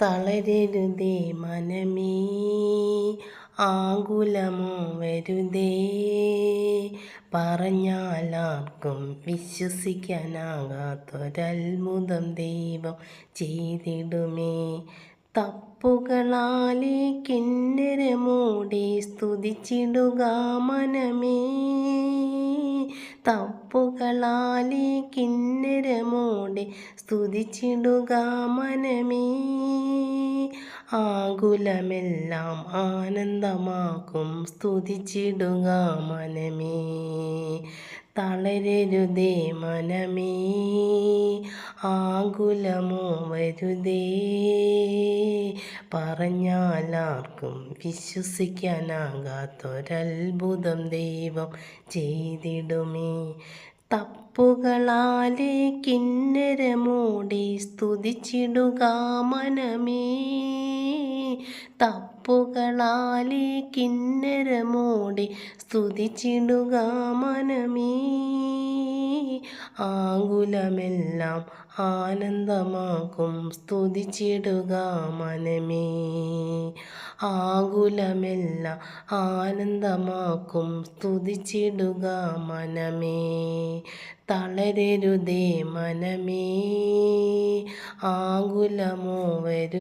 തളരരുതേ മനമേ, ആകുലമോ വരുതേ, പറഞ്ഞാലാർക്കും വിശ്വസിക്കാനാകാത്തൊരത്ഭുതം ദൈവം ചെയ്തിടുമേ. തപ്പുകളാലെ കിന്നരമോടെ സ്തുതിച്ചിടുക മനമേ, തപ്പുകളാലെ കിന്നരമോടെ സ്തുതിച്ചിടുക മനമേ. ആകുലമെല്ലാം ആനന്ദമാക്കും സ്തുതിച്ചിടുക മനമേ. തളരരുതേ മനമേ, ആകുലമോ വരുതേ, പറഞ്ഞാലാർക്കും വിശ്വസിക്കാനാകാത്തൊരത്ഭുതം ദൈവം ചെയ്തിടുമേ. തപ്പുകളാലെ കിന്നരമോടെ സ്തുതിച്ചിടുക മനമേ, തപ്പുകളാലെ കിന്നരമോടെ സ്തുതിച്ചിടുക മനമേ. ആകുലമെല്ലാം ആനന്ദമാക്കും സ്തുതിച്ചിടുക മനമേ, ആകുലമെല്ലാം ആനന്ദമാക്കും സ്തുതിച്ചിടുക മനമേ. തളരരുതേ മനമേ, ആകുലമോ വരു